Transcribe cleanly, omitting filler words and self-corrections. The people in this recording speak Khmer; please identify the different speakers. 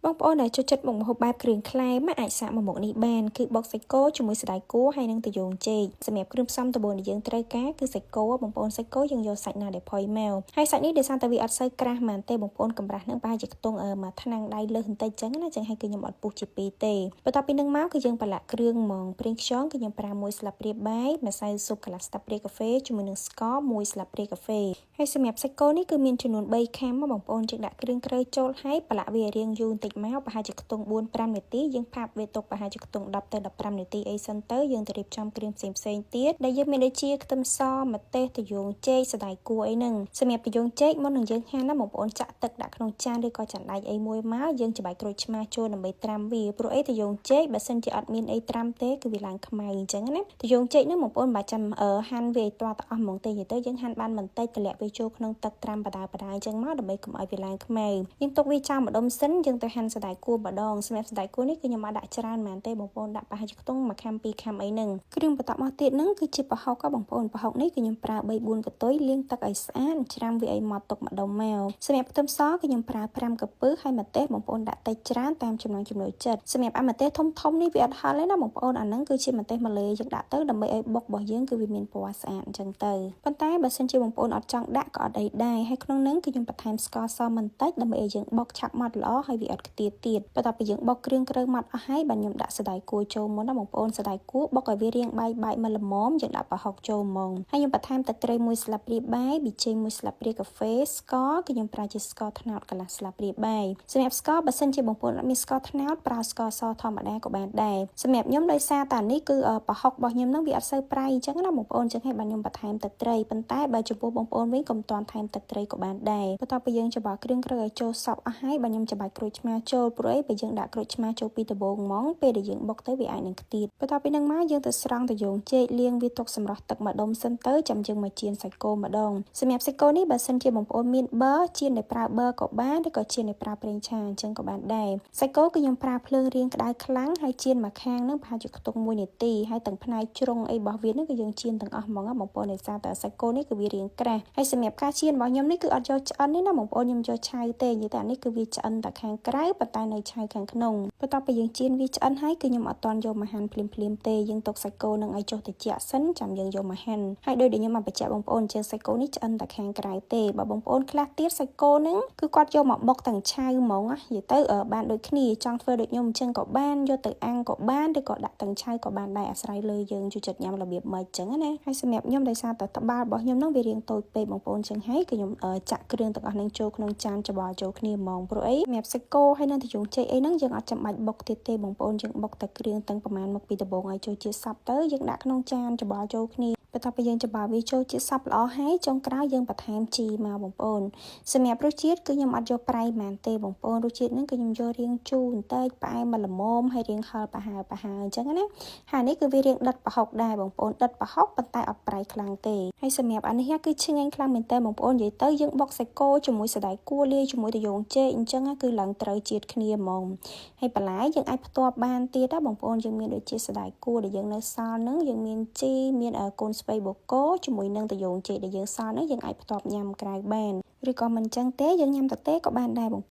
Speaker 1: បងប្អូនដែលចូលចិត្តមុខម្ហូបបែបគ្រឿងក្លែមអាចសាកមកមុខនេះបានគឺបុកសាច់គោជាមួយសណ្តែកគួរហើយនិងត្រយូងចេកសម្រាប់គ្រឿងផ្សំដំបូងដែលយើងត្រូវការគឺសាច់គោបងប្អូនសាច់គោយើងយកសាច់ណាដែលផុយមកហើយសាច់នេះដោយសារតែវាអត់សូវក្រាស់មែនទេបងប្អូនកម្រាស់នឹងប្រហែលជាខ្ទង់មួយថ្នាំងដៃលើសបន្តិចចឹងណាចឹងហើយគឺខ្ញុំអត់ពុះជាពីរទេបន្ទាប់ពីនឹងមកគឺយើងប្រឡាក់គ្រឿងហ្មងប្រេងខ្យងគឺខ្ញុំប្រើ1ស្លាបព្រាបាយម្សៅស៊ុបកន្លះស្លាបព្រាកាហ្វេជាមួយនឹងស្ករ1ស្លាបព្រាកាហ្វេហើយសម្រាប់សាច់គោនេះគឺមានចំនួន3ខាំបងប្អូនយើងដាក់គ្រឿងក្រើចូលហើយប្រឡាក់វារៀងយូរបន្តិចមកប្រហែលជាខ្ទង់4-5នាទីយើងផាប់វាទុកប្រហែលជាខ្ទង់10ទៅ15នាទីអីសិនទៅយើងទៅរៀបចំគ្រឿងផ្សេងទៀតដែលយើងមានដូចជាខ្ទឹមសម្ទេសត្រយូងចេកសណ្តែកគួរអីហ្នឹងសម្រាប់ត្រយូងចេកមុននឹងយើងហាន់ណាបងប្អូនចាក់ទឹកដាក់ក្នុងចានឬក៏ចានដែកអីមួយមកយើងច្របាច់ក្រូចឆ្មាចូលដើម្បីត្រាំវាព្រោះអីត្រយូងចេកបើសិនជាអត់មានអីត្រាំទេគឺវាឡើងខ្មៅអញ្ចឹងណាត្រយូងចេកហ្នឹងបងប្អូនបើចាំហាន់វាឲ្យទាស់ទៅអស់ហ្មងទេទៅយើងហាន់បានបន្តិចតម្លាក់វាចូលក្នុងទឹកត្រាំបដាអញ្ចឹងមកដើម្បីកុំឲ្យវាឡើងខ្មៅយើងទុកវាចោលម្ដុំសិនយើងទៅហាន់សណ្តែកគួរម្ដងសម្រាប់សណ្តែកគួរនេះគឺខ្ញុំអត់ដាក់ច្រើនមែនទេបងប្អូនដាក់ប្រហែលជាខ្ទង់1ខាំ2ខាំអីហ្នឹងគ្រឿងបន្ទាប់មកទៀតហ្នឹងគឺជាប្រហុកបងប្អូនប្រហុកនេះគឺខ្ញុំប្រើ3-4កន្ទុយលាងទឹកឲ្យស្អាតច្រាំវាឲ្យម៉ត់ទុកម្ដុំមកសម្រាប់ខ្ទឹមសគឺខ្ញុំប្រើ5កាពឹសហើយម្ទេសបងប្អូនដាក់តិចច្រើនតាមចំណង់ចំណូលចិត្តសម្រាប់ម្ទេសធំនេះវាអត់ហឹរទេណាបងប្អូនអាហ្នឹងគឺជាម្ទេសម៉ាឡេយើងដាក់ទៅដើម្បីឲ្យបុករបស់យើងគឺវាមានពណ៌ស្អាតអញ្ចឹងទៅប៉ុន្តែបើសិនជាបងប្អូនអត់ចង់ដាក់ក៏អត់អីដែរហើយក្នុងហ្នឹងគឺខ្ញុំបន្ថែមស្ករសបន្តិចដើម្បីឲ្យយើងបុកឆាប់ម៉ត់ល្អហើយវាអត់ខ្ទាតទៀតបន្ទាប់ពីយើងបុកគ្រឿងក្រើម៉ត់អស់ហើយបាទខ្ញុំដាក់សណ្តែកគួរចូលមុនណាបងប្អូនសណ្តែកគួរបុកឲ្យវារាងបាយមកល្មមយើងដាក់ប្រហុកចូលហ្មងហើយខ្ញុំបន្ថែមទឹកត្រី1ស្លាបព្រាបាយប៊ីចេង1ស្លាបព្រាកាហ្វេស្ករគឺខ្ញុំប្រើជាស្ករត្នោតកន្លះស្លាបព្រាបាយសម្រាប់ស្ករបើសិនជាបងប្អូនអត់មានស្ករត្នោតប្រើស្ករសធម្មតាក៏បានដែរសម្រាប់ខ្ញុំដោយសារតែនេះគឺប្រហុករបស់ខ្ញុំហ្នឹងវាអត់សូវប្រៃអញ្ចឹងណាបងប្អូនអញ្ចឹងហើយបាទខ្ញុំបន្ថែមទឹកត្រីប៉ុន្តែបើចំពោះបងប្អូនវិញកុំទាន់ថែមទឹកត្រីក៏បានដែរបន្ទាប់ពីយើងច្របល់គ្រឿងក្រើឲ្យចូលសព្វអស់ហើយបាទខ្ញុំច្របាច់ក្រូចឆ្មាចូលព្រោះអីបើយើងដាក់ក្រូចឆ្មាចូលពីដំបូងហ្មងពេលដែលយើងបុកទៅវាអាចនឹងខ្ទាតបន្ទាប់ពីនឹងមកយើងទៅស្រង់ត្រយូងចេកលាងវាទុកសម្រស់ទឹកម្ដុំសិនទៅចាំយើងមកចៀនសាច់គោម្ដងសម្រាប់សាច់គោនេះបើសិនជាបងប្អូនមានប័រចៀនដោយប្រើប័រក៏បានឬក៏ចៀនដោយប្រើប្រេងឆាអញ្ចឹងក៏បានដែរសាច់គោគឺខ្ញុំប្រើភ្លើងរាងក្តៅខ្លាំងហើយចៀនមួយខាងនឹងប្រហែលជាខ្ទង់1នាទីហើយទាំងផ្នែកជ្រុងអីរបស់វានឹងគឺយើងចៀនទាំងអស់ហ្មងបងប្អូនដោយសារតែសាច់គោនេះគឺវារាងក្រាស់ហើយសម្រាប់ការចៀនរបស់ខ្ញុំនេះគឺអត់យកឆ្អិនទេណាបងប្អូនខ្ញុំយកឆៅទេនិយាយតែនេះគឺវាឆ្អិនតែខាងក្រៅប៉ុន្តែនៅឆៅខាងក្នុងបន្ទាប់ពីយើងចៀនវាឆ្អិនហើយគឺខ្ញុំអត់តន់យកមកហាន់ភ្លាមទេយើងទុកសាច់គោនឹងឲ្យចុះត្រជាក់សិនចាំយើងយកមកហាន់ហើយដោយខ្ញុំមកបញ្ជាក់បងប្អូនជាងសាច់គោនេះឆ្អិនតែខាងក្រៅទេបើបងប្អូនខ្លះទៀតសាច់គោនឹងគឺគាត់យកមកបុកទាំងឆៅហ្មងនិយាយទៅបានដូចគ្នាចង់ធ្វើដូចខ្ញុំអញ្ចឹងក៏បានយកទៅអាំងក៏បានឬក៏ដាក់ទាំងឆៅក៏បានដែរអាស្រ័យលើយើងចូលចិត្តញ៉ាំរបៀបម៉េចអញ្ចឹងណាហើយសម្រាប់ខ្ញុំដោយសារតែត្បាល់របស់ខ្ញុំនឹងវារាងតូចពេកបងប្អូនអញ្ចឹងហើយគឺខ្ញុំចាក់គ្រឿងទាំងអស់នឹងចូលក្នុងចានច្របល់ចូលគ្នាហ្មងព្រោះអីសម្រាប់សាច់គោហើយនឹងត្រយូងចេកអីហ្នឹងយើងអត់ចាំបាច់បុកទៀតទេបងប្អូនយើងបុកតែគ្រឿងទាំងប្រមាណមកពីដំបូងឲ្យចូលជាសព្វទៅយើងដាក់ក្នុងចានច្របល់ចូលគ្នាបន្ទាប់ពីយើងច្របល់វាចូលជាសព្វល្អហើយចុងក្រោយយើងបន្ថែមជីមកបងប្អូនសម្រាប់រសជាតិគឺខ្ញុំអត់យកប្រៃមែនទេបងប្អូនរសជាតិហ្នឹងគឺខ្ញុំយករាងជូរបន្តិចផ្អែមមកល្មមហើយរាងហឹរប្រហើអញ្ចឹងណាហើយនេះគឺវារាងដិតប្រហុកដែរបងប្អូនដិតប្រហុកប៉ុន្តែអត់ប្រៃខ្លាំងទេហើយសម្រាប់អានេះគឺឆ្ងាញ់ខ្លាំងមែនតើបងប្អូននិយាយទៅយើងបុកសាច់គោជាមួយសណ្តែកគួរលាយជាមួយត្រយូងចេកអញ្ចឹងគឺឡើងត្រូវជាតិគ្នាហ្មងហើយបន្លែយើងអាចផ្ទាប់បានទៀតណាបងប្អូនយើងមានដូចជាសណ្តែកគួរដែលយើងនៅសល់ហ្នឹងយើងមានជីមានកូនស្ពៃបូកូជាមួយនឹងត្រយូងចេកដែលយើងសល់ហ្នឹងយើងអាចផ្ទាប់ញ៉ាំក្រៅបានឬក៏មិនអញ្ចឹងទេយើងញ៉ាំតែក៏បានដែរបង